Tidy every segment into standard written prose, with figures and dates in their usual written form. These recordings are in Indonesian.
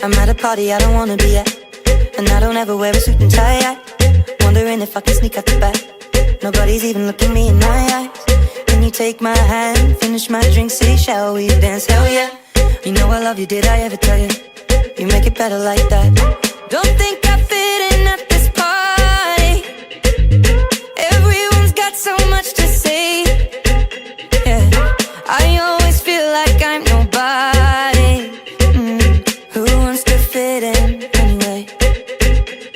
I'm at a party I don't wanna be at, and I don't ever wear a suit and tie. Wondering if I can sneak out the back. Nobody's even looking me in my eyes. Can you take my hand, finish my drink, say shall we dance? Hell yeah. You know I love you, did I ever tell you? You make it better like that. Don't think I fit in at this party. Everyone's got so much to say. Yeah, I always feel like I'm nobody. Who wants to fit in anyway?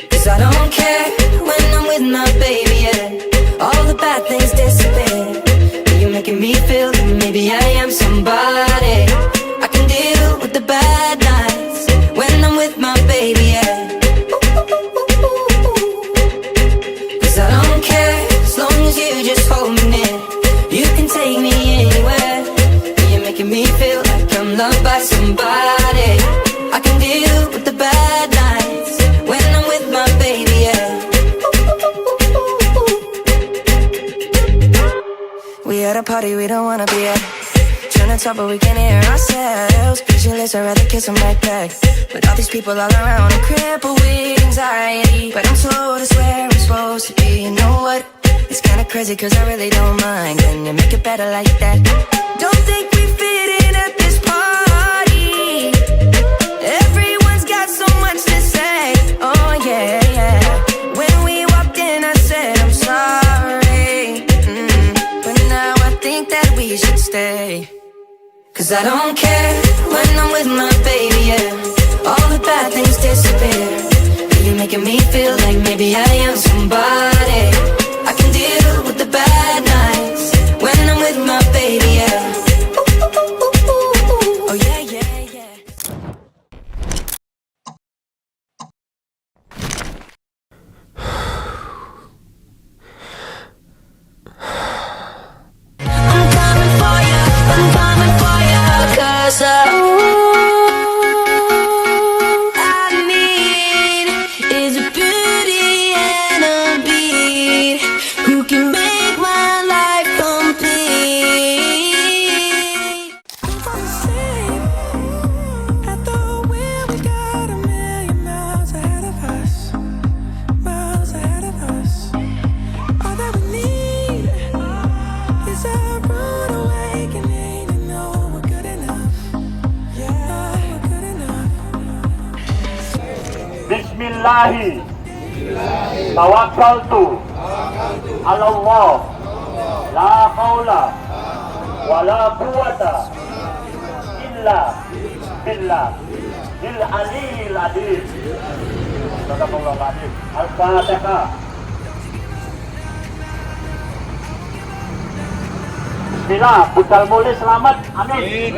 'Cause I don't care when I'm with my baby, yeah. All the bad things disappear. You're making me feel that maybe I am somebody. I can deal with the bad nights when I'm with my baby, yeah. 'Cause I don't care as long as you just hold me near. You can take me anywhere. You're making me feel like I'm loved by somebody. I can deal with the bad nights when I'm with my baby, yeah. We at a party we don't wanna be at. Trying to talk but we can't hear ourselves. Pictureless, I'd rather kiss them right back. But all these people all around are crippled with anxiety. But I'm told it's where I'm supposed to be. You know what? It's kinda crazy 'cause I really don't mind. Can you make it better like that? Don't think we fit in at this party. Everyone's got so much to say. Oh yeah, yeah. When we walked in I said I'm sorry. But now I think that we should stay. 'Cause I don't care when I'm with my baby, yeah. All the bad things disappear. You're making me feel like maybe I am somebody. I can deal with the bad nights when I'm with my baby, yeah. Oh yeah, yeah, yeah. I'm coming for you, I'm coming for you, 'cause all I need is a beauty and a beat who can make my life complete. I'm falling asleep at the wheel. We got a million miles ahead of us, miles ahead of us. All that we need is a rude awakening to know we're good enough. Yeah, we're good enough. Bismillahi tawakkaltu ala Allah la haula wala quwata illa billah il aliyil adil. Sadaqallahu azim. Al-Fatihah. Bismillah, budal mulai selamat. Amin.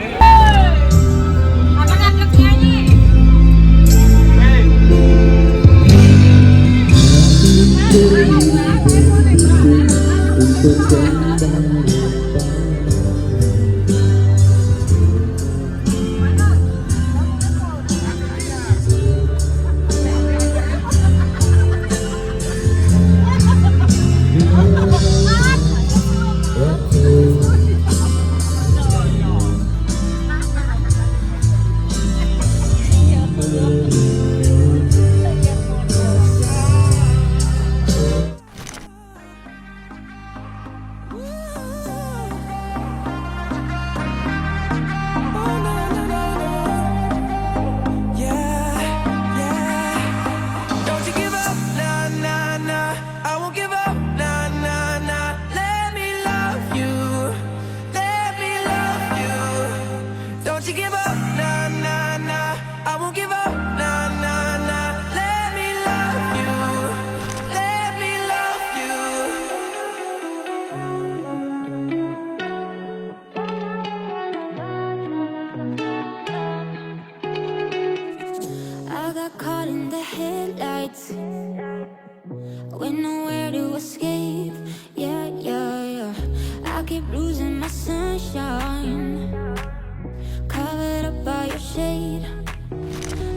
Apakah penyanyi? with nowhere to escape. Yeah, yeah, yeah. I keep losing my sunshine, covered up by your shade.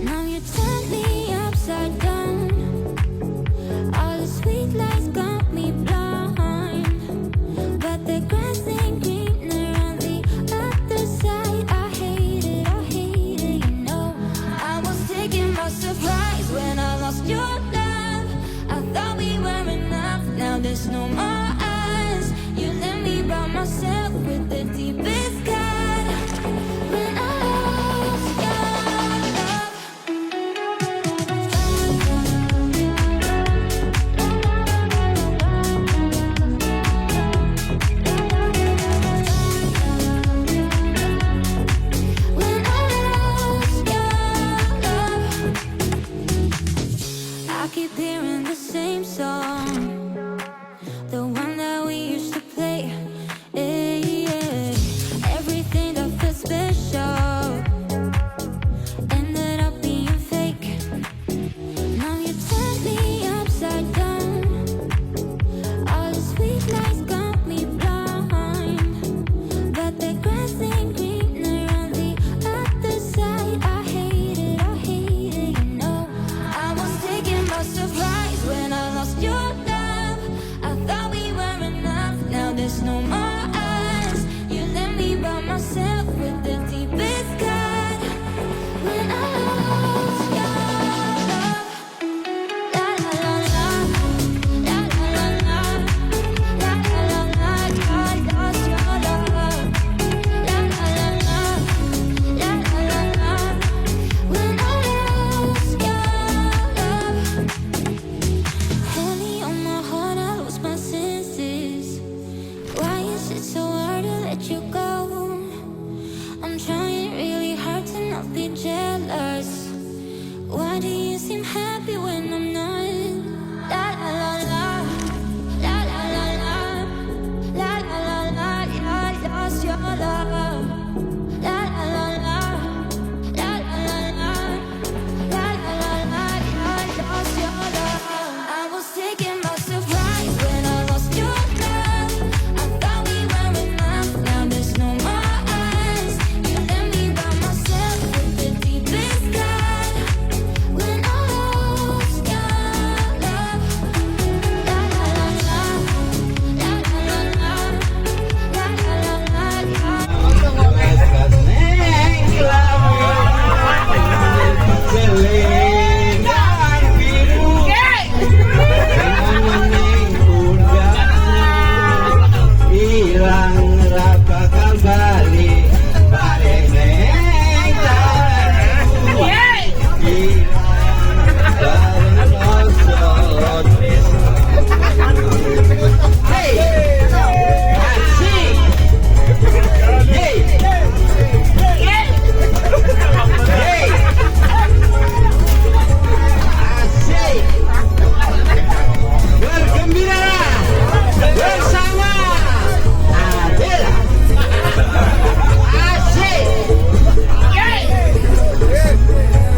Now you turn me upside down. All the sweet lies got me blind, but the grass ain't greener on the other side. I hate it, you know. I was taking seem happy when I'm not. La la la la, la la la la, la la la la. I lost your love. La la la la, la la la la, la la la la. I lost your love. I was taken by surprise when I lost your love. I thought we were enough. Now there's no more eyes. You left me by myself with the deepest sky. When I lost your love. La la la la, la la la la, la la la la.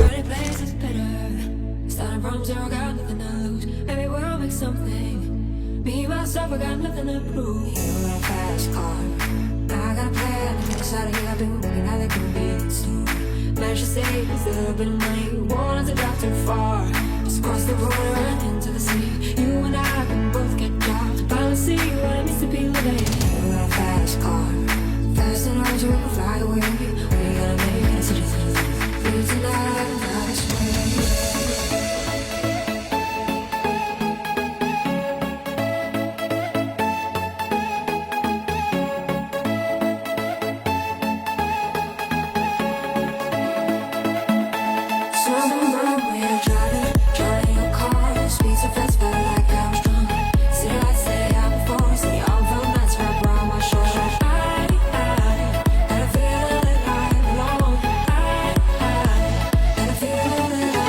Any place is better. Starting from zero, got nothing to lose. Maybe we'll make something. Me, myself, I got nothing to prove. You got a fast car. I got a plan to get us out of here. I've been looking at the convenience store. Managed to save a little bit of money. Won't have to drive too far. Just cross the border and into the sea. You and I can both get jobs. Finally see what it means to be living. You got a fast car. Fast enough so we can fly away. We gotta make decisions. Live tonight, not this way. Driving your car, speed so fast, felt like I was drunk. City lights lay out before us, and the all felt nice wrapped around my shoulders. I had a feeling that I belong. I had a feeling that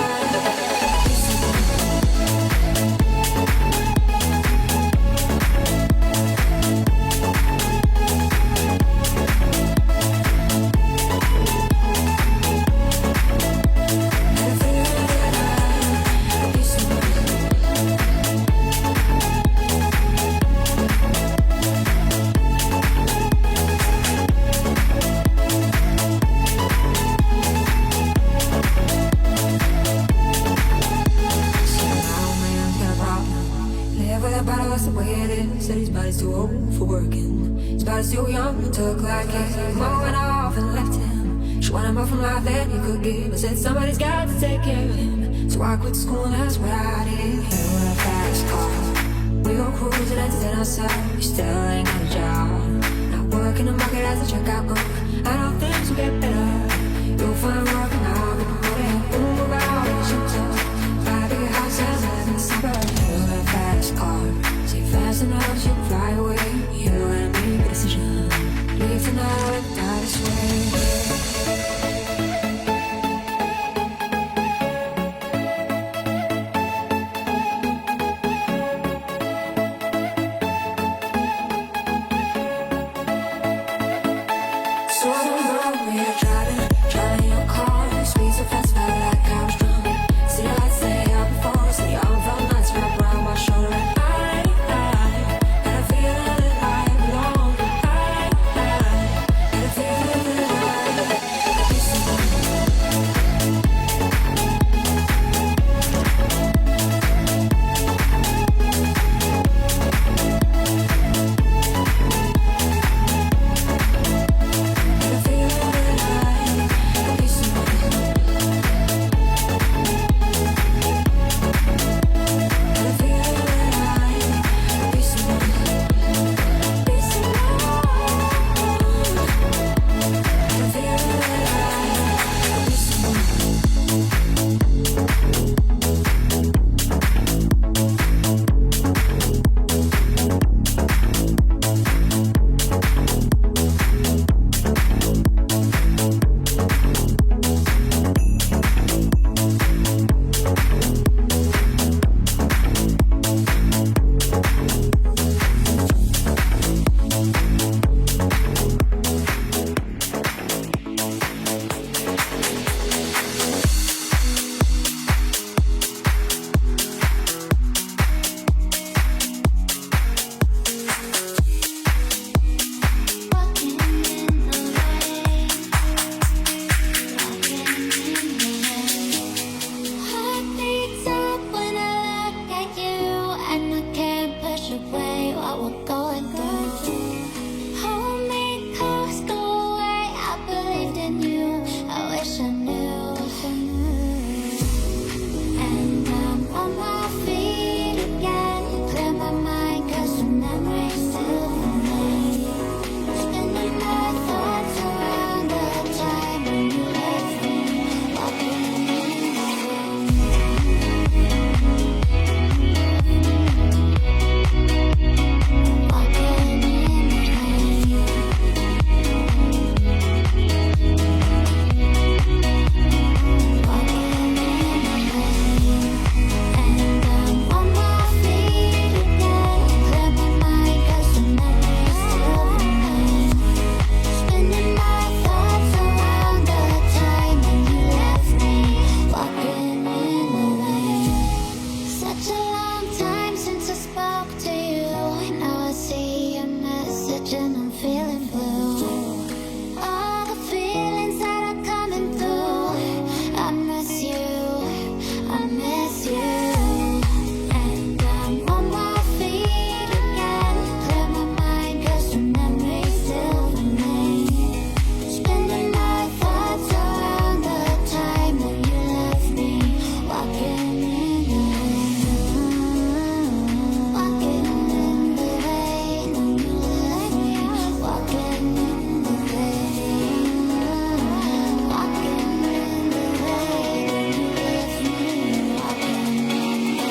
said his body's too old for working. His body's too young and took like it. Mom went off and left him. She wanted more from life than he could give. I said somebody's got to take care of him. So I quit school and that's what I did. You in a fast car. We go cruising and entertain ourselves. You still ain't got a job. Not working the market as a checkout girl. I know things will get better. You'll find work and I'll be promoted. We'll move out and shoot up. Buy a bigger house and live in the suburbs. You in a fast car. Fast enough, you can fly away. You and me, make a decision. Leave tonight, die this way. So I don't know where to try to miss you, I miss you. And I'm on my feet again, clear my mind 'cause the memories still remain. Spending my thoughts around the time when you left me, walking in the rain. Walking in the rain when you left me, walking in the rain. Walking in the rain when you left me, walking in the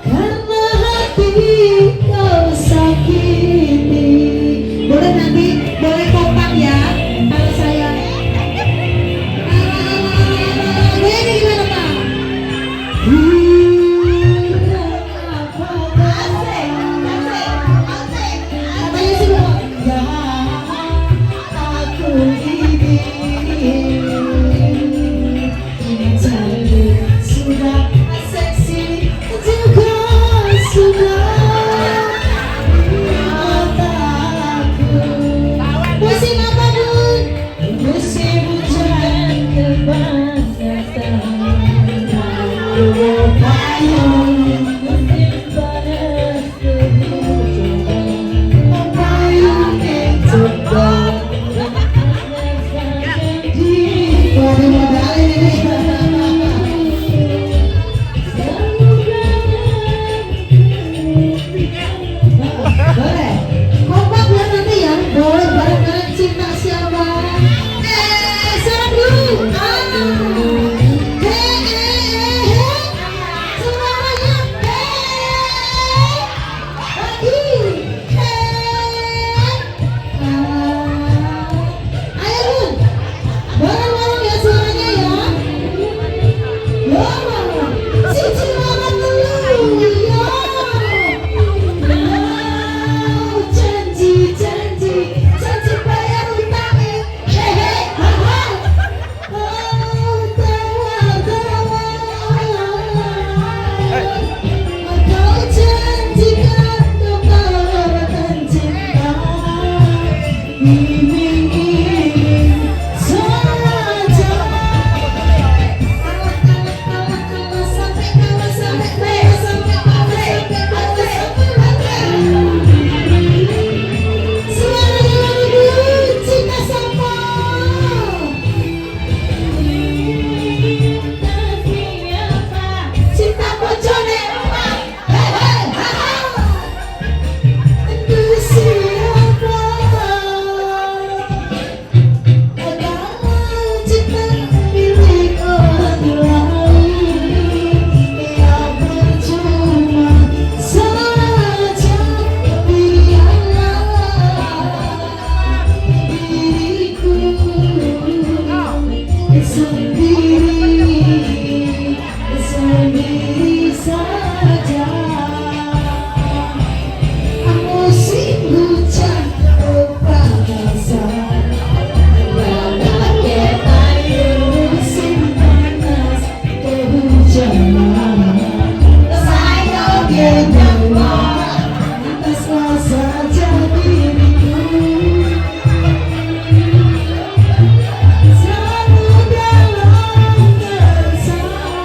Karena hati kau sakiti. Boleh nanti, boleh kompak ya. Kalau saya ini gimana Pak? Katanya sih Pak, ya aku ini sudah seksi juga sudah mataku. Ataslah saja diriku selalu dalam keresahan.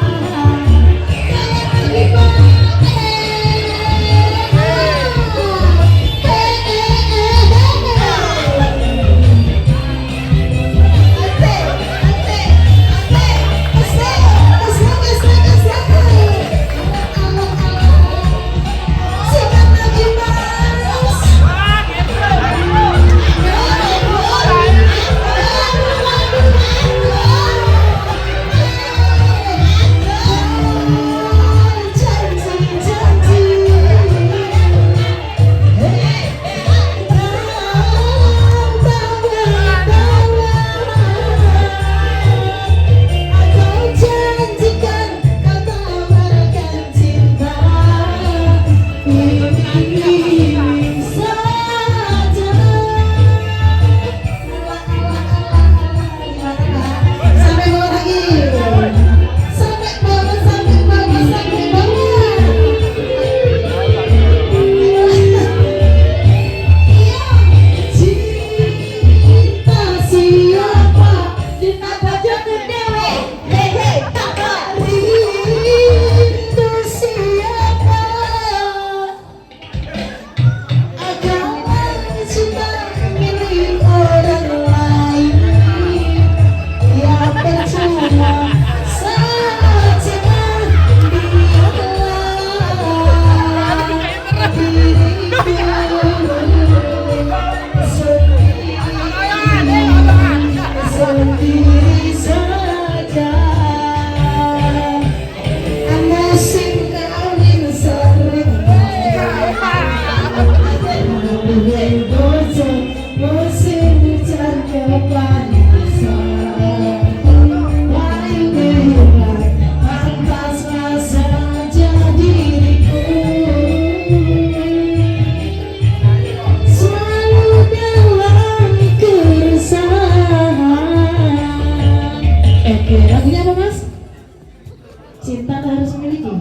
Cinta tak harus memiliki.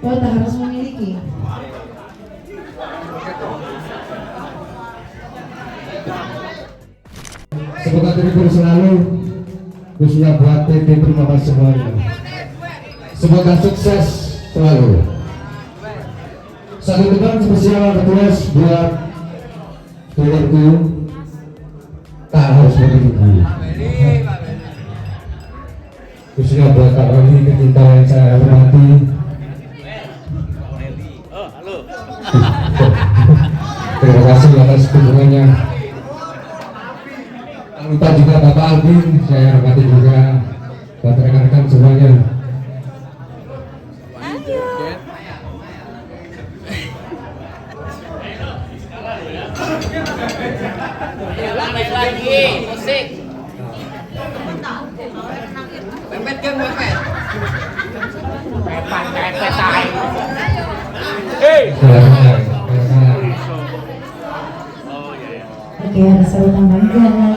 Oh, tak harus memiliki. Semoga terhibur selalu, khususnya buat PT Primama semuanya. Semoga sukses selalu. Satu teman spesial bertugas buat dulurku, tak harus memiliki. Khususnya buat Kak Roni, kecinta yang saya hormati. Terima kasih atas dukungannya. Jangan lupa juga Bapak Albin, saya hormati juga buat rekan-rekan semuanya. Lagi musik. Pepet kan pepet. Pepet tai. Oke, ada satu tambahan jalan.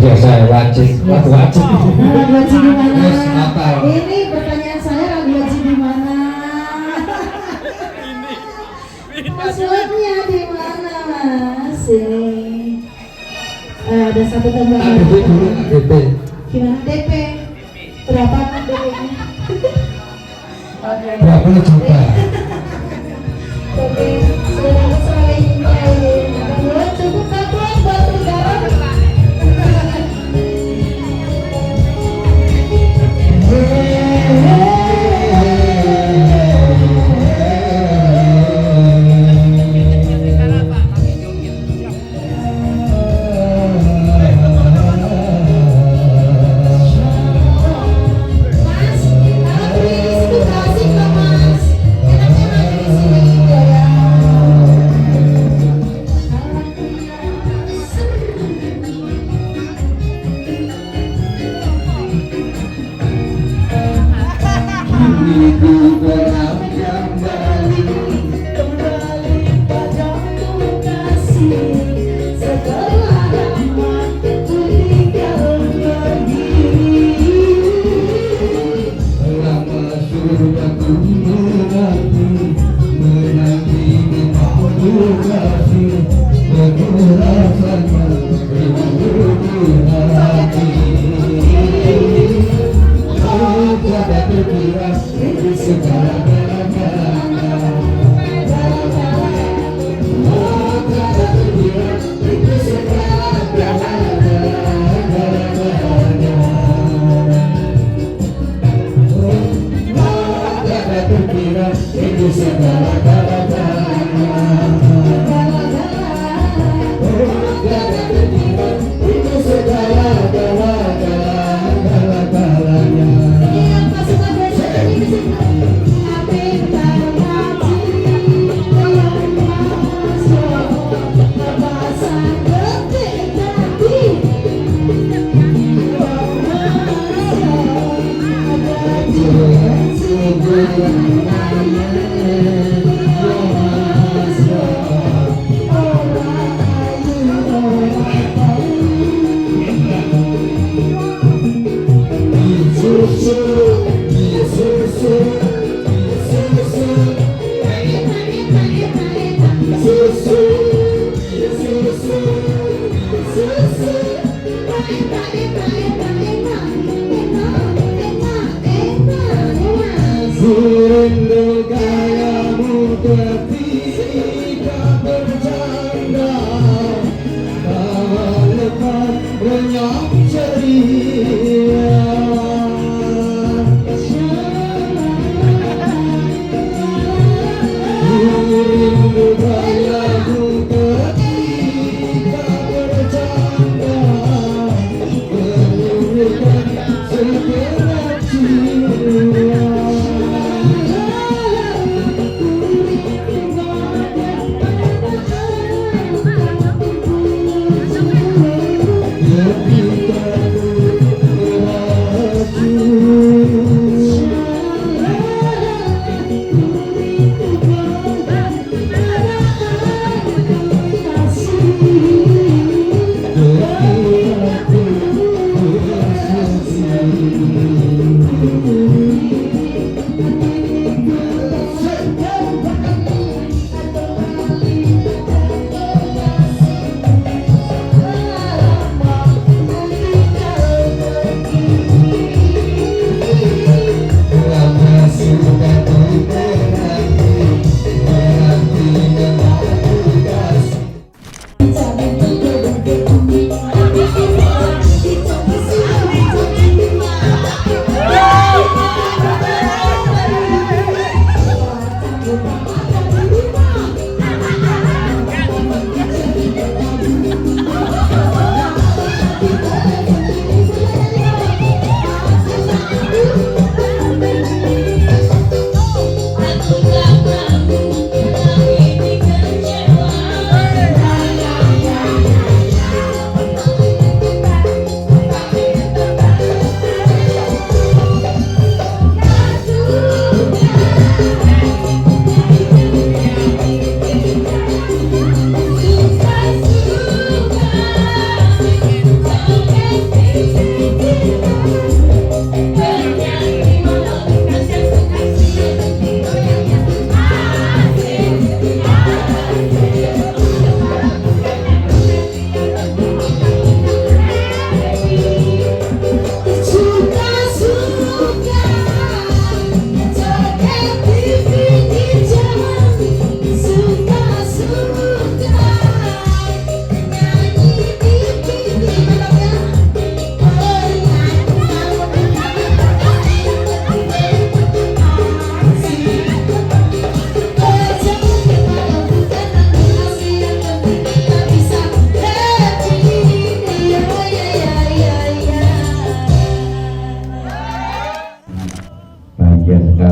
Biasa wajib, lagu wajib. Lagu wajib di mana? Yes, Natal. Ini pertanyaan saya, lagu wajib di mana? Maksudnya di mana, Mas? Ada satu tambahan. DP dulu, DP. Gimana DP? Berapa DP-nya? Berapa juta? Oke, sudah dapat soalnya ya. Cukup tak buat batu garam? Selama suruh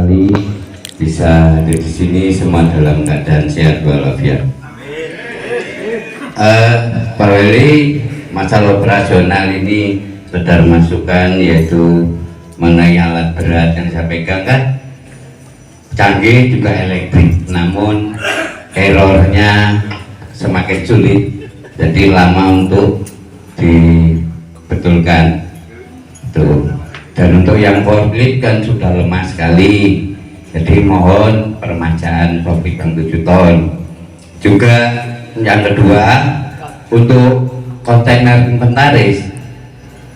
sekali bisa hadir di sini semua dalam keadaan sehat walafiat. Pak Weli, masalah operasional ini sedang masukan yaitu mengenai alat berat yang saya pegang kan canggih juga elektrik, namun errornya semakin sulit, jadi lama untuk dibetulkan tuh. Dan untuk yang forklift kan sudah lemah sekali, Jadi mohon permajaan topik Bang 7 ton. Juga yang kedua, untuk kontainer inventaris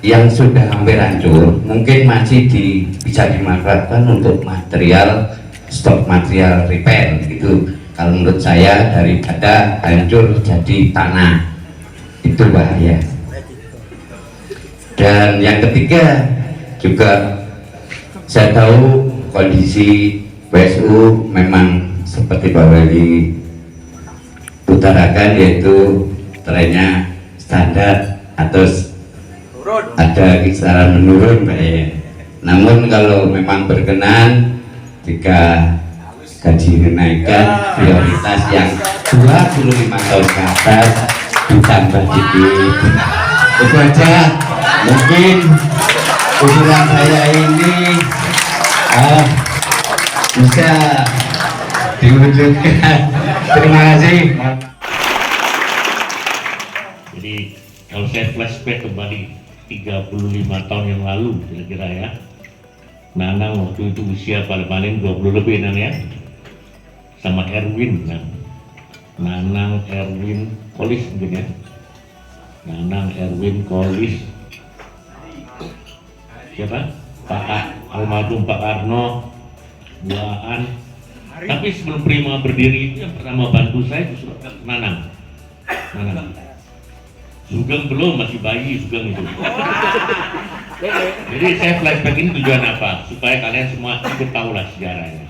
yang sudah hampir hancur, mungkin masih bisa dimanfaatkan untuk material stok material repair gitu. Kalau menurut saya daripada hancur jadi tanah, itu bahaya. Dan yang ketiga juga saya tahu kondisi WSU memang seperti Pak Wali utarakan, yaitu trennya standar atau ada kisaran menurun Pak ya. Namun kalau memang berkenan jika gaji dinaikkan, prioritas yang 25 tahun ke atas ditambah dikit. Itu aja, mungkin usulan saya ini bisa diwujudkan. Terima kasih. Jadi kalau saya flashback kembali 35 tahun yang lalu kira-kira ya, Nanang waktu itu usia paling 20 lebih Nang ya, sama Erwin Nanang Erwin Kolis mungkin ya, Nanang Erwin Kolis, siapa? Pak almarhum Pak Karno, Buaan. Tapi sebelum Prima berdiri itu yang pertama bantu saya justru Nanang. Sugeng belum, masih bayi Sugeng itu. Jadi saya flashback ini tujuan apa? Supaya kalian semua ikut tahu lah sejarahnya.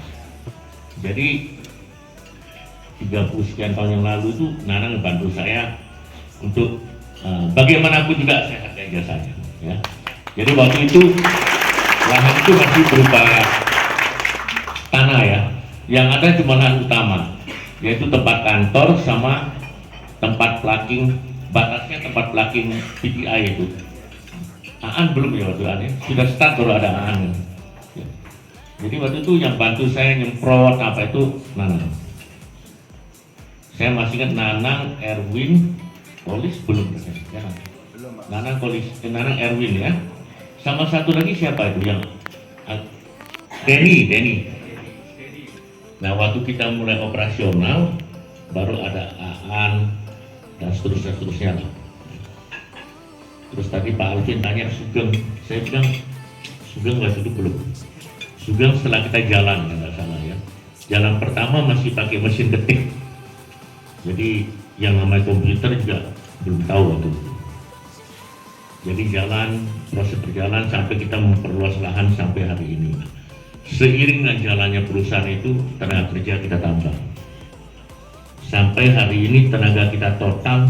Jadi 30 sekian tahun yang lalu itu Nanang bantu saya untuk bagaimanapun juga saya hargai jasanya ya. Jadi waktu itu lahan itu masih berupa tanah ya, yang ada cuma lahan utama, yaitu tempat kantor sama tempat plugging, batasnya tempat plugging PTI itu. Aan belum ya waktu itu, sudah start baru ada Aan ya. Jadi waktu itu yang bantu saya nyemprot apa itu Nanang. Saya masih ingat Nanang Erwin Kolis belum ya. Nanang Kolis, Nanang Erwin ya. Sama satu lagi siapa itu yang Denny. Nah waktu kita mulai operasional baru ada Aan dan seterusnya. Terus tadi Pak Alvin tanya Sugeng, saya bilang Sugeng waktu itu belum. Sugeng setelah kita jalan nggak salah ya. Jalan pertama masih pakai mesin ketik. Jadi yang namanya komputer juga belum tahu waktu itu. Jadi jalan, proses berjalan sampai kita memperluas lahan sampai hari ini. Seiring dengan jalannya perusahaan itu, tenaga kerja kita tambah. Sampai hari ini tenaga kita total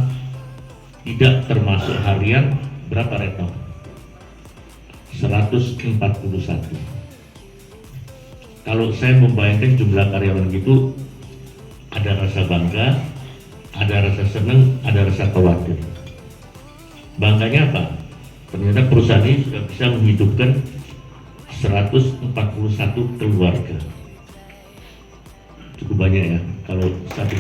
tidak termasuk harian berapa Retno? 141. Kalau saya membayangkan jumlah karyawan gitu, ada rasa bangga, ada rasa senang, ada rasa khawatir. Bangganya apa? Ternyata perusahaan ini sudah bisa menghidupkan 141 keluarga. Cukup banyak ya. Kalau satu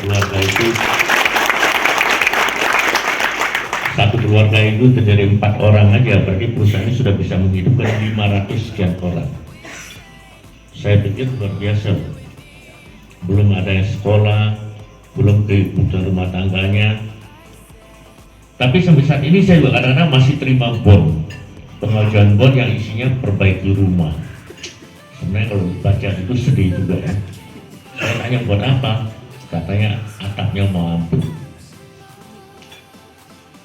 keluarga itu terjadi 4 orang aja, berarti perusahaan ini sudah bisa menghidupkan 500 sekian orang. Saya pikir luar biasa. Belum ada yang sekolah, belum kehidupan rumah tangganya. Tapi sampai saat ini saya juga kadang-kadang masih terima bon, pengajuan bon yang isinya perbaiki rumah. Sebenarnya kalau baca itu sedih juga ya. Saya tanya buat apa? Katanya atapnya mau ambruk.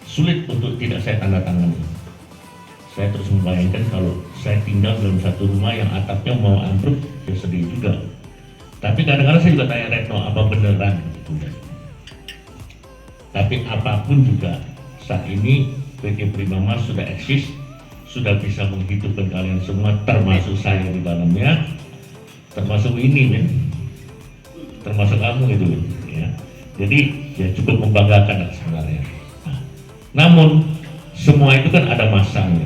Sulit untuk tidak saya tanda tangan. Saya terus membayangkan kalau saya tinggal dalam satu rumah yang atapnya mau ambruk, ya sedih juga. Tapi kadang-kadang saya juga tanya Retno, apa beneran? Tapi apapun juga, saat ini PT Prima Mas sudah eksis, sudah bisa menghidupkan kalian semua, termasuk saya di dalamnya, termasuk ini men, termasuk kamu itu ya. Jadi ya cukup membanggakan sebenarnya. Namun semua itu kan ada masanya.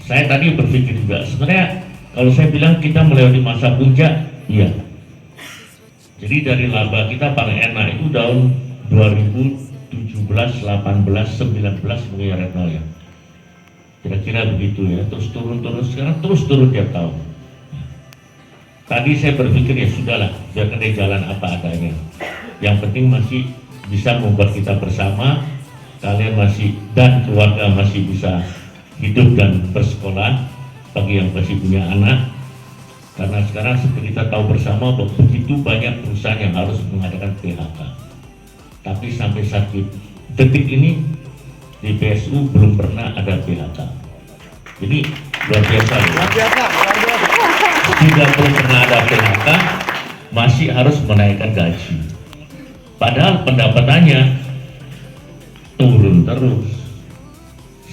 Saya tadi berpikir juga sebenarnya kalau saya bilang kita melewati masa puncak, iya. Jadi dari laba kita paling enak itu tahun 2017, 18, 19 mungkin ya Retno ya. Kira-kira begitu ya, terus turun, sekarang terus turun tiap tahun. Tadi saya berpikir ya sudahlah, biarkan dia jalan apa adanya. Yang penting masih bisa membuat kita bersama, kalian masih dan keluarga masih bisa hidup dan bersekolah bagi yang masih punya anak. Karena sekarang seperti kita tahu bersama bahwa begitu banyak perusahaan yang harus mengadakan PHK. Tapi sampai saat detik ini di PSU belum pernah ada PHK. Jadi luar biasa. Tidak belum pernah ada PHK, masih harus menaikkan gaji. Padahal pendapatannya turun terus.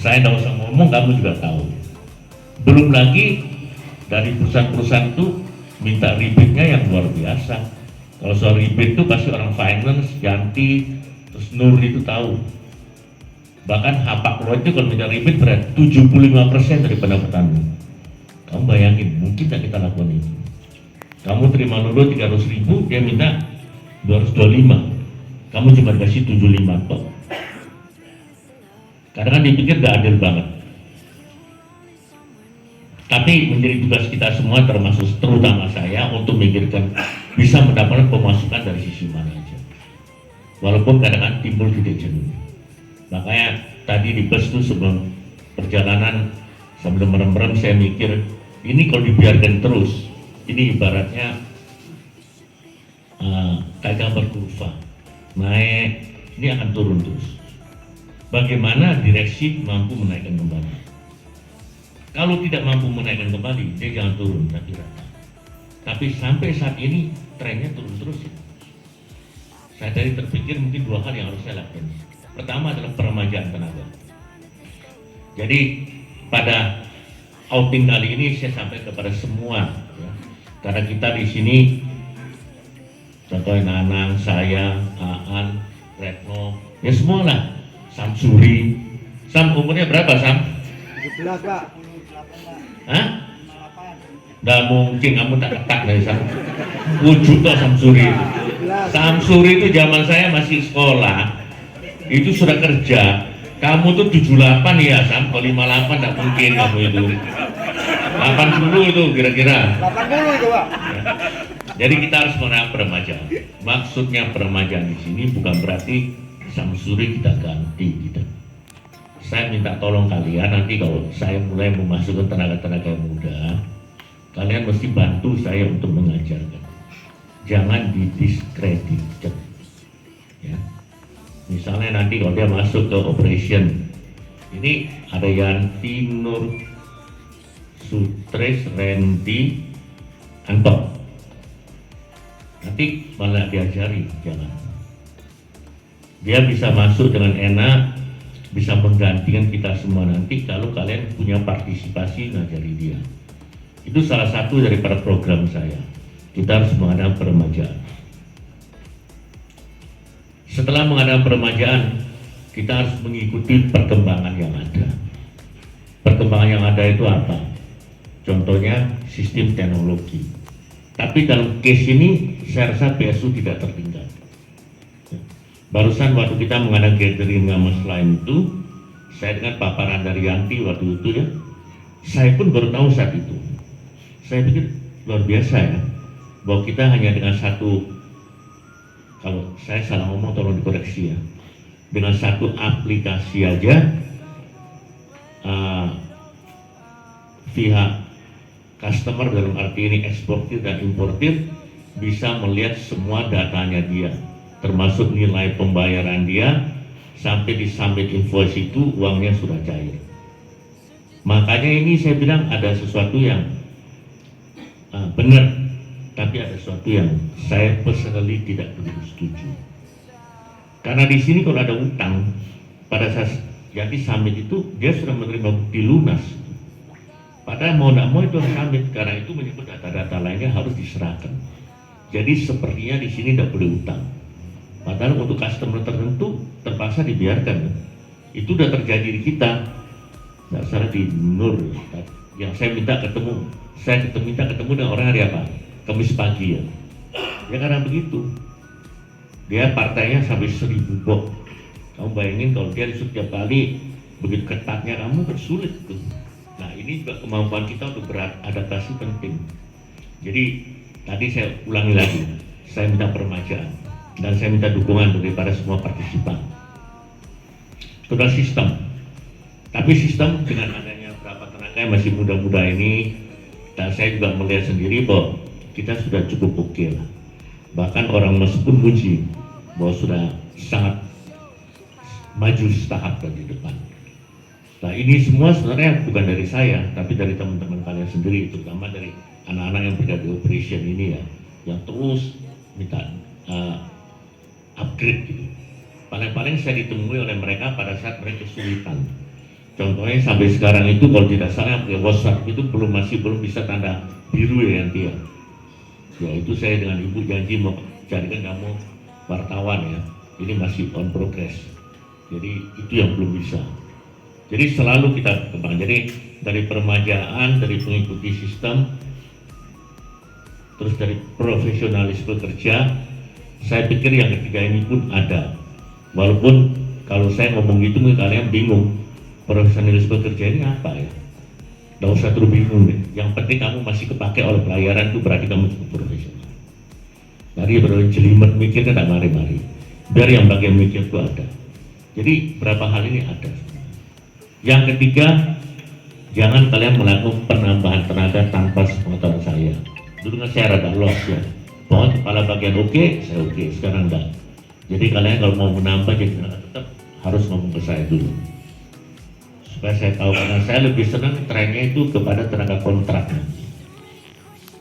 Saya tidak usah ngomong, kamu juga tahu. Belum lagi dari perusahaan-perusahaan itu minta rebate-nya yang luar biasa. Kalau soal rebate itu pasti orang finance, Yanti, terus Nur itu tahu. Bahkan Hapag-Lloyd itu kalau minta rebate berat 75% dari pendapatanmu. Kamu bayangin, mungkin tak kita lakukan itu. Kamu terima dulu 300.000, dia minta 225. Kamu cuma kasih 75 kok. Karena kan dipikir gak adil banget. Tapi menjadi tugas kita semua, termasuk terutama saya, untuk memikirkan bisa mendapatkan pemasukan dari sisi mana aja. Walaupun kadang-kadang timbul tidak jenuh. Makanya tadi di bus itu sebelum perjalanan sambil merem-merem saya mikir, ini kalau dibiarkan terus, ini ibaratnya kayak gambar kurva, naik, ini akan turun terus. Bagaimana direksi mampu menaikkan kembali? Kalau tidak mampu menaikkan kembali, dia jangan turun, tapi rata. Tapi sampai saat ini trennya turun terus. Ya. Saya tadi terpikir mungkin dua hal yang harus saya lakukan. Pertama adalah peremajaan tenaga. Jadi pada outing kali ini saya sampaikan kepada semua, ya. Karena kita di sini, contohnya Nanang, saya, Aan, Retno, ya semua lah. Samsuri. Sam umurnya berapa Sam? 17 Pak. Hah? Nggak mungkin, kamu tak ketak dari Sam. Wujud toh Samsuri itu. Samsuri itu zaman saya masih sekolah, itu sudah kerja. Kamu tuh 78 ya Sam, kalau 58 nggak mungkin kamu itu. 80 itu kira-kira. 80 itu Pak. Ya. Jadi kita harus mengenal peremajaan. Maksudnya peremajaan di sini bukan berarti Samsuri kita ganti gitu. Saya minta tolong kalian nanti kalau saya mulai memasukkan tenaga-tenaga muda, kalian mesti bantu saya untuk mengajarkan. Jangan didiskreditkan. Ya. Misalnya nanti kalau dia masuk ke operation, ini ada Yanti, Nur, Sutres, Randy, Anton. Nanti malah diajari, jangan. Dia bisa masuk dengan enak, bisa menggantikan kita semua nanti kalau kalian punya partisipasi ngajari dia. Itu salah satu daripada program saya. Kita harus mengadakan peremajaan. Setelah mengadakan peremajaan, kita harus mengikuti perkembangan yang ada. Perkembangan yang ada itu apa? Contohnya sistem teknologi. Tapi dalam case ini saya rasa PSU tidak tertinggal. Barusan waktu kita mengadakan gathering sama selain itu, saya dengan paparan dari Yanti waktu itu ya, saya pun baru tahu saat itu. Saya pikir luar biasa ya, bahwa kita hanya dengan satu, kalau saya salah ngomong tolong dikoreksi ya, dengan satu aplikasi aja, pihak customer dalam arti ini eksportir dan importir bisa melihat semua datanya dia, termasuk nilai pembayaran dia, sampai di submit invoice itu uangnya sudah cair. Makanya ini saya bilang ada sesuatu yang benar, tapi ada sesuatu yang saya personally tidak begitu setuju. Karena di sini kalau ada utang, pada saat jadi submit itu dia sudah menerima bukti lunas. Padahal mau tidak mau itu harus submit, karena itu menyebut data-data lainnya harus diserahkan. Jadi sepertinya di sini tidak boleh utang. Padahal untuk customer tertentu terpaksa dibiarkan. Itu sudah terjadi di kita. Nggak salah di Nur yang saya minta ketemu. Saya minta ketemu dengan orang hari apa? Kamis pagi ya. Ya karena begitu. Dia partainya sampai 1000 bok. Kamu bayangin kalau dia setiap kali begitu ketatnya kamu kan sulit tuh. Nah ini juga kemampuan kita untuk beradaptasi penting. Jadi Tadi saya ulangi lagi, saya minta permajaan dan saya minta dukungan daripada semua partisipan. Itu adalah sistem. Tapi sistem dengan adanya beberapa tenaga yang masih muda-muda ini, dan saya juga melihat sendiri bahwa kita sudah cukup oke lah. Bahkan orang Mesir pun puji bahwa sudah sangat maju setahap dari depan. Nah ini semua sebenarnya bukan dari saya, tapi dari teman-teman kalian sendiri, terutama dari anak-anak yang berada di operation ini ya, yang terus minta upgrade gitu. Paling-paling saya ditemui oleh mereka pada saat mereka kesulitan. Contohnya sampai sekarang itu kalau tidak salah pakai WhatsApp itu masih belum bisa tanda biru ya nanti ya. Ya itu saya dengan ibu janji mau carikan kamu wartawan ya. Ini masih on progress. Jadi itu yang belum bisa. Jadi selalu kita kembang. Jadi dari permajaan, dari mengikuti sistem, terus dari profesionalisme kerja, saya pikir yang ketiga ini pun ada. Walaupun kalau saya ngomong gitu mungkin kalian bingung, profesionalisme kerja ini apa ya? Nggak usah terlalu bingung deh. Yang penting kamu masih kepake oleh pelayaran itu berarti kamu cukup profesional. Dari berjelimet mikirnya tidak mari-mari. Biar yang bagian mikir itu ada. Jadi berapa hal ini ada. Yang ketiga, jangan kalian melakukan penambahan tenaga tanpa sepengetahuan saya. Dulu kan saya rada lost ya. Bahwa kepala bagian oke, saya oke. Sekarang enggak. Jadi kalian kalau mau menambah jadi tenaga tetap harus ngomong ke saya dulu. Supaya saya tahu, karena saya lebih senang trennya itu kepada tenaga kontrak nanti.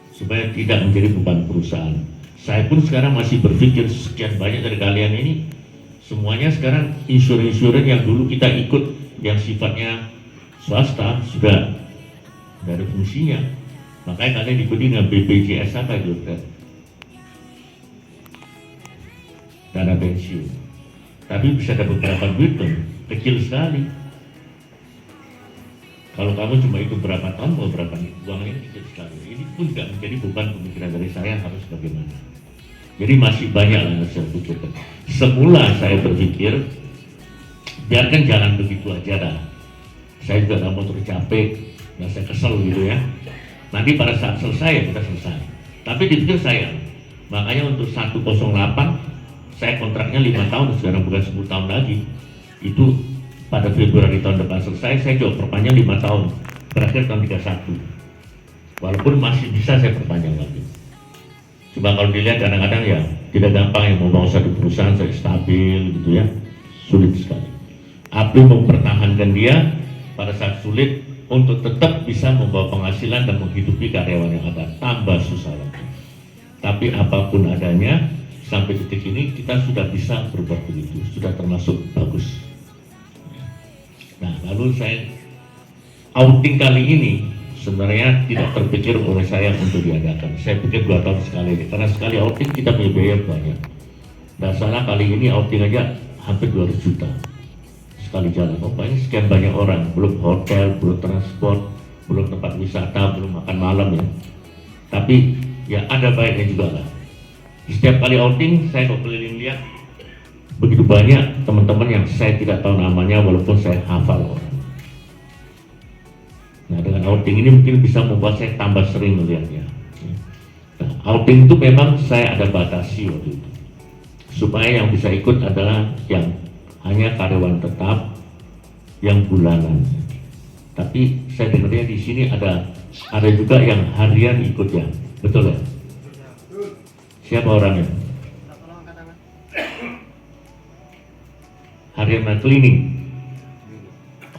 Supaya tidak menjadi beban perusahaan. Saya pun sekarang masih berpikir sekian banyak dari kalian ini, semuanya sekarang insuran yang dulu kita ikut yang sifatnya swasta sudah dari fungsinya. Makanya kalian ikuti dengan BPJS apa itu? Dana pensiun. Tapi bisa dapat berapa duit tuh? Kecil sekali. Kalau kamu cuma ikut berapa tahun, mau berapa uangnya kecil sekali. Ini pun tidak menjadi beban pemikiran dari saya harus bagaimana. Jadi masih banyak yang saya pikirkan. Semula saya berpikir, biarkan jalan begitu aja dah. Saya juga tidak mau tercapek, dan saya kesel gitu ya. Nanti pada saat selesai, kita selesai. Tapi dipikir saya, makanya untuk 108, saya kontraknya 5 tahun, sekarang bukan 10 tahun lagi. Itu pada Februari tahun depan selesai, saya coba perpanjang 5 tahun, berakhir tahun 31. Walaupun masih bisa saya perpanjang lagi. Coba kalau dilihat kadang-kadang ya tidak gampang yang mau bawa satu perusahaan saya stabil gitu ya, sulit sekali. Api mempertahankan dia pada saat sulit untuk tetap bisa membawa penghasilan dan menghidupi karyawan yang ada, tambah susah lagi. Tapi apapun adanya sampai detik ini kita sudah bisa berbuat begitu, sudah termasuk bagus. Nah lalu saya outing kali ini sebenarnya tidak terpikir oleh saya untuk diadakan. Saya pikir 2 tahun sekali, karena sekali outing kita punya biaya banyak. Dan salah kali ini outing aja hampir 200 juta sekali jalan. Pokoknya sekian banyak orang, belum hotel, belum transport, belum tempat wisata, belum makan malam ya. Tapi ya ada baiknya juga lah. Setiap kali outing saya kalau keliling lihat begitu banyak teman-teman yang saya tidak tahu namanya walaupun saya hafal orang. Nah dengan outing ini mungkin bisa membuat saya tambah sering melihatnya. Nah, outing itu memang saya ada batasi waktu itu, supaya yang bisa ikut adalah yang hanya karyawan tetap yang bulanan. Tapi saya dengarnya di sini ada juga yang harian ikut ya, betul ya? Siapa orangnya? Harian cleaning.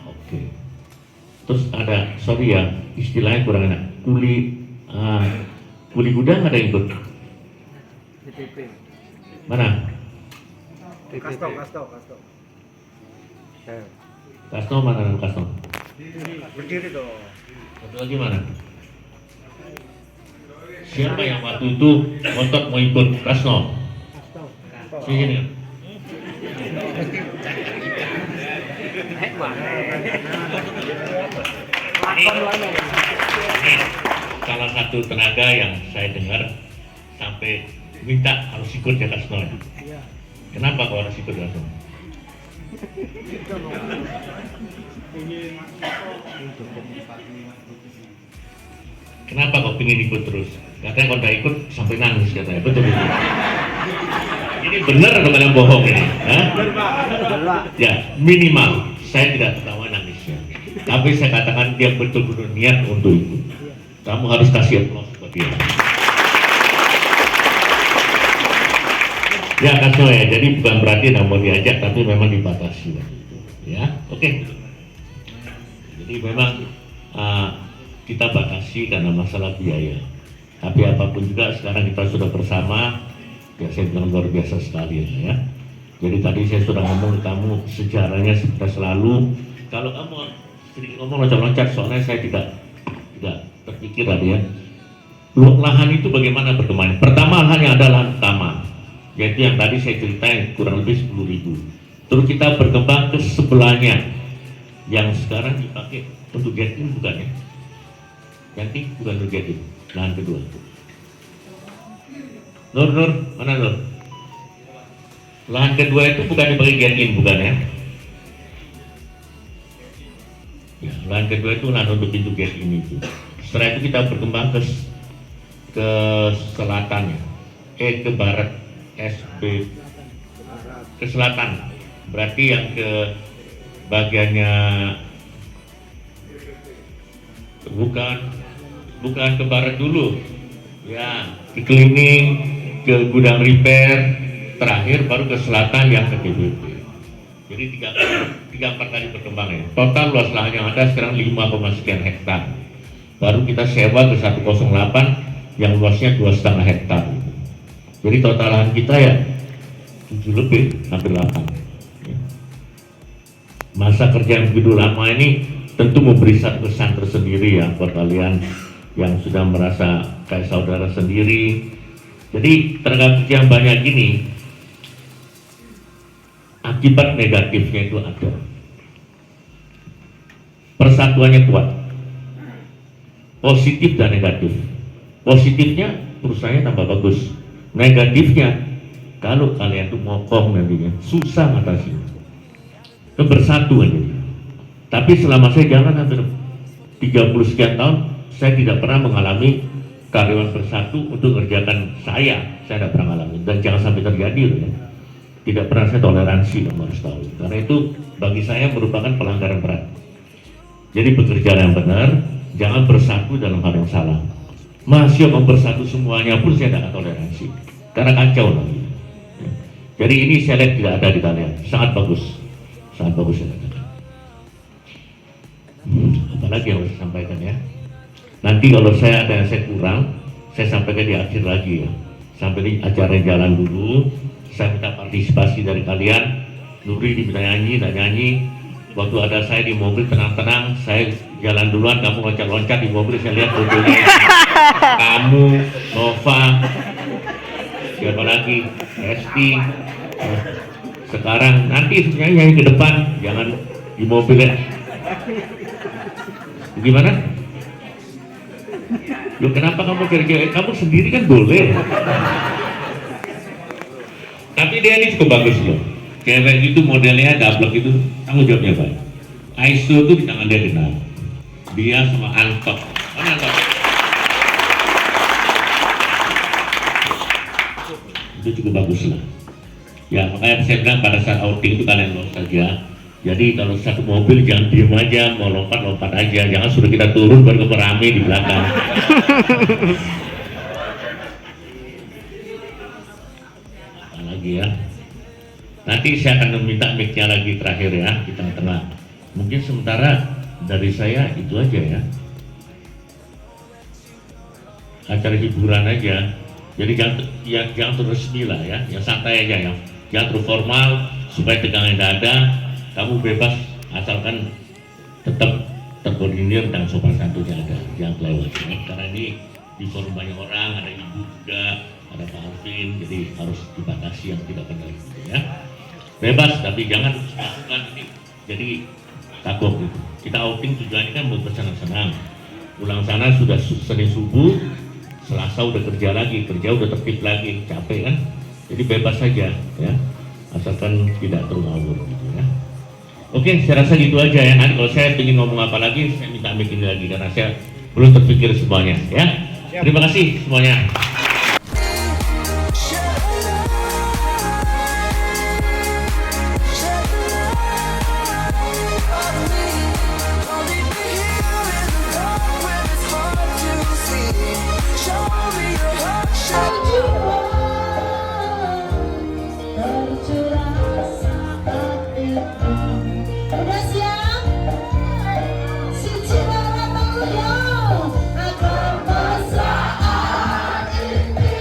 Oke. Terus ada, sorry ya, istilahnya kurang enak. Kuli gudang ada yang ikut? Mana? Kasto. Kasno mana? Kasno? Berdiri dong. Satu lagi mana? Siapa yang waktu itu ngotot mau ikut Kasno? Sini. Salah satu tenaga yang saya dengar sampai minta harus ikut ya Kasno. Kenapa kau harus ikut Kasno? Kenapa kok pingin ikut terus? Katanya kalau nggak ikut sampai nangis katanya. Betul itu. Ini benar atau kalian bohong ini? Hah? Ya minimal saya tidak tertawa nangis ya. Tapi saya katakan dia betul-betul niat untuk ikut. Kamu harus kasih applause buat dia. Ya kasih ya. Jadi bukan berarti nggak mau diajak, tapi memang dibatasi. Ya, oke. Jadi memang kita batasi karena masalah biaya. Tapi apapun juga sekarang kita sudah bersama, ya saya bilang luar biasa sekali ya. Jadi tadi saya sudah ngomong kamu sejarahnya kita selalu. Kalau kamu sedikit ngomong loncat-loncat, soalnya saya tidak terpikir tadi ya. Lahan itu bagaimana berkembang? Pertama lahan yang ada lahan utama, yaitu yang tadi saya ceritain kurang lebih 10.000. Terus kita berkembang ke sebelahnya, yang sekarang dipakai untuk getting bukan ya? Getting bukan untuk getting. Lahan kedua. Nur, mana Nur? Lahan kedua itu bukan dipakai getting bukan ya? Ya, lahan kedua itu lahan untuk pintu getting itu. Setelah itu kita berkembang ke selatan ya, ke barat, ke selatan. Berarti yang ke bagiannya bukan ke barat dulu ya, ke cleaning, ke gudang repair, terakhir baru ke selatan yang ke GBP. Jadi 3-4 kali perkembangan. Total luas lahan yang ada sekarang 5, sekian hektar. Baru kita sewa ke 108 yang luasnya 2,5 hektar. Jadi total lahan kita ya 7 lebih, hampir 8. Masa kerja yang begitu lama ini tentu memberi satu kesan tersendiri ya buat kalian yang sudah merasa kayak saudara sendiri. Jadi tenaga kerja yang banyak gini, akibat negatifnya itu ada. Persatuannya kuat, positif dan negatif. Positifnya perusahaannya tambah bagus. Negatifnya kalau kalian tuh mokong nantinya susah ngatasinya. Kebersatuan jadi. Tapi selama saya jalan hampir 30 sekian tahun, saya tidak pernah mengalami karyawan bersatu untuk kerjakan saya tidak pernah mengalami, dan jangan sampai terjadi loh ya. Tidak pernah saya toleransi, kamu harus tahu. Karena itu bagi saya merupakan pelanggaran berat. Jadi bekerja yang benar, jangan bersatu dalam hal yang salah. Masih bersatu semuanya pun saya tidak toleransi, karena kacau lagi. Jadi ini saya lihat tidak ada di kalian, sangat bagus saya katakan. Apalagi yang harus saya sampaikan ya. Nanti kalau saya ada yang saya kurang, saya sampaikan di akhir lagi ya. Sampai di acara jalan dulu, saya minta partisipasi dari kalian. Nuri diminta nyanyi, tak nyanyi. Waktu ada saya di mobil tenang-tenang, saya jalan duluan, kamu loncat-loncat di mobil, saya lihat fotonya. Kamu, Nova, siapa lagi, Esti. Sekarang nanti nyanyi ke depan, jangan di mobil ya. Gimana? Loh kenapa kamu kerja? Kamu sendiri kan boleh. Tapi dia ini cukup bagus loh. Cewek itu modelnya gablek itu, tanggung jawabnya baik. ISO itu di tangan dia kenal. Dia sama Antok. Mana Antok? Itu cukup bagus lah. Ya makanya saya bilang pada saat outing itu kalian lolos saja. Jadi kalau satu mobil jangan diem aja, mau lompat aja. Jangan suruh kita turun baru berame di belakang. Apa lagi ya? Nanti saya akan meminta mic-nya lagi terakhir ya di tengah-tengah. Mungkin sementara dari saya itu aja ya. Acara hiburan aja. Jadi jangan terus resmi lah ya, yang santai aja ya. Jangan terlalu formal supaya tegangan tidak ada. Kamu bebas asalkan tetap terkoordinir dan sopan santunnya ada, jangan kelewat ya. Karena ini di forum banyak orang, ada ibu juga, ada Pak Alvin, jadi harus dibatasi yang tidak benar gitu ya. Bebas tapi jangan melakukan ini jadi takut gitu. Kita outing tujuannya kan buat bersenang-senang. Pulang sana sudah Senin subuh, Selasa udah kerja lagi, udah tertib lagi, capek kan? Jadi bebas saja ya, asalkan tidak terlalu gitu ya. Oke, saya rasa gitu aja ya. Nanti kalau saya ingin ngomong apa lagi, saya minta mic ini lagi karena saya belum terpikir semuanya ya. Terima kasih semuanya. Udah siap? Si cinta datang dulu akan saat ini.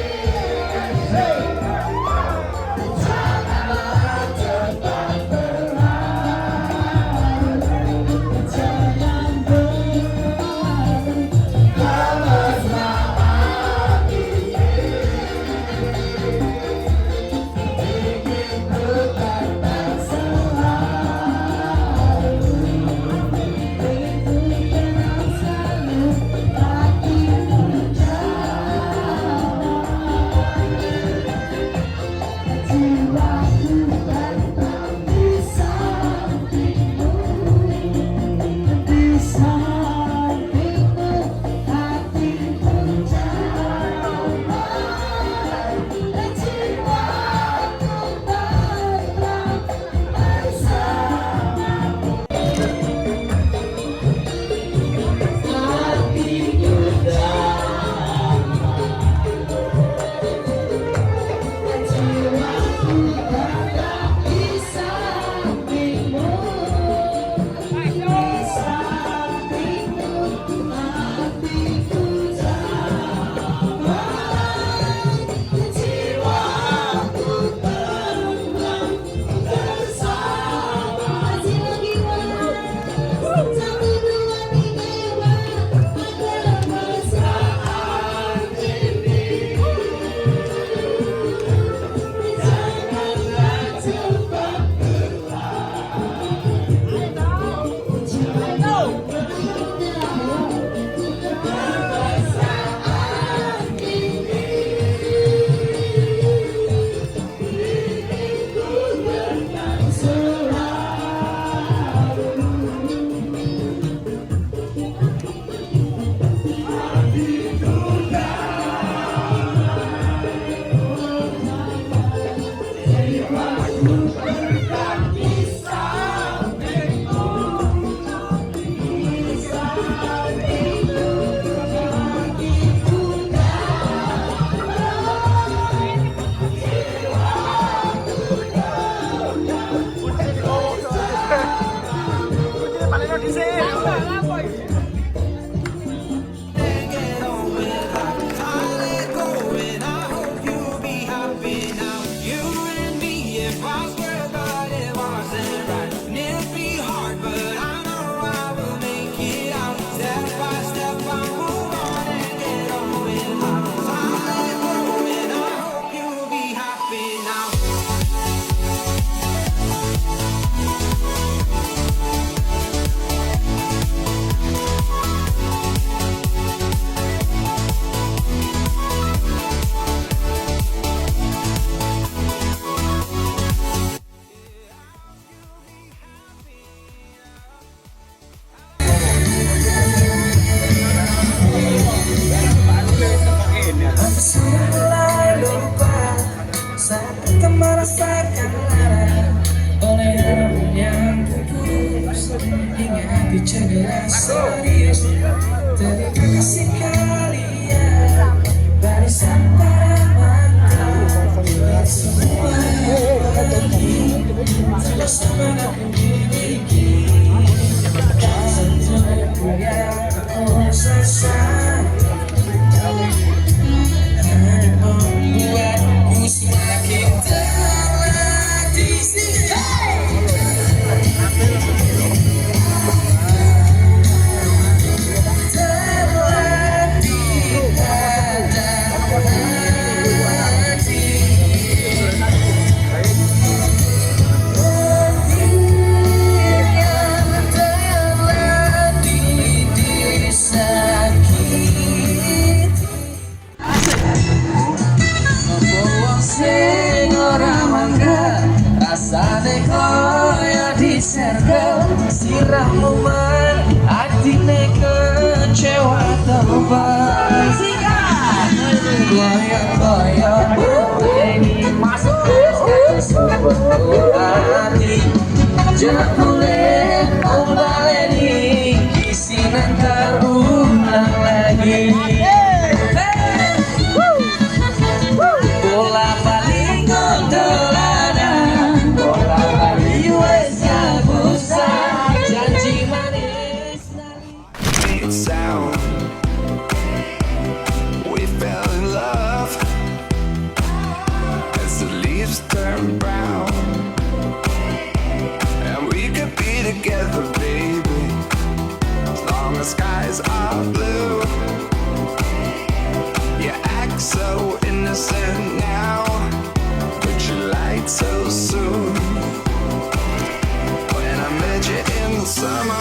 Janganlah cepat berlalu, jangan berlalu lama saat ini. Ingin berkata selalu, ingin berkenal selalu, tapi jiwaku tetap di sampingmu, di sampingmu, hatiku jauh, jiwaku tetap bersamamu. Hatiku jiwaku tetap di sampingmu, di sampingmu, hatiku damai, jiwaku terbang bersama. Masih lagi satu dua tiga pada saat ini. Janganlah cepat mulai lupa saat kita merasakan lara oleh harapan yang tulus hingga hati cedera serius. Terima kasih kalian barisan para mantan, semua pergi sudah semangat memiliki sentuh yang selesai. Membuatku semakin terlatih. Terlatih pada hati. Yang terlatih disakiti. Sing ora mangga rasane koyo disergel sirahmu man atine kecewa. Goyang-goyang ini masuk hati. Jangan boleh baleni isinan terulang lagi. Bola balik gondolanan, bola balik wesnya busa, janji manis dari sound. We fell in love as the leaves turn brown, and we could be together, baby, as long as skies are blue. You act so innocent now, but you lied so soon. When I met you in the summer,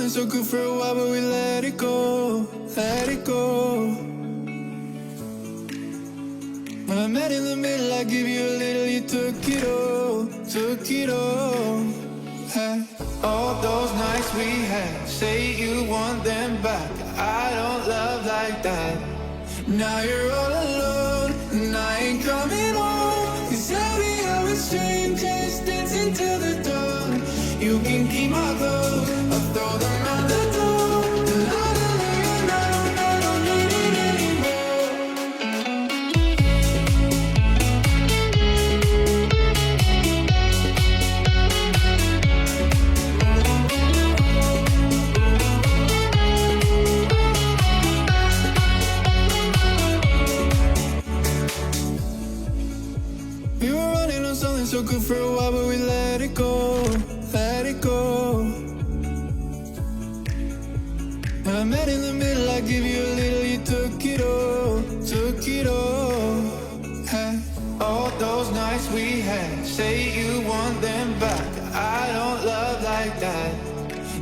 so good for a while, but we let it go, let it go. When I met in the middle, I give you a little, you took it all, took it all. Hey, all those nights we had, say you want them back. I don't love like that. Now you're all alone, and I ain't coming home. Cause I'll be out with strangers, dancing till the dawn. You can keep my clothes, I'll throw them out the door. And I don't need it anymore. We were running on something so good for a while, but we let it go, let it go. When I met in the middle, I give you a little, you took it all, took it all. Hey, all those nights we had, say you want them back. I don't love like that.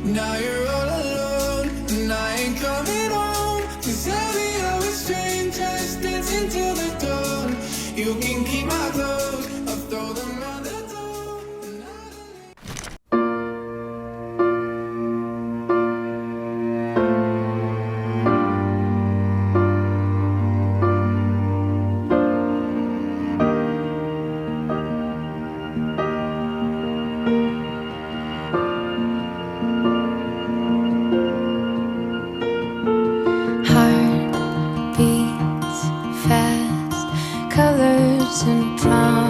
Now you're all alone, and I ain't coming home. Cause I'll be out with strangers, dancing till the dawn. You can keep my clothes, I'll throw them out the door. time.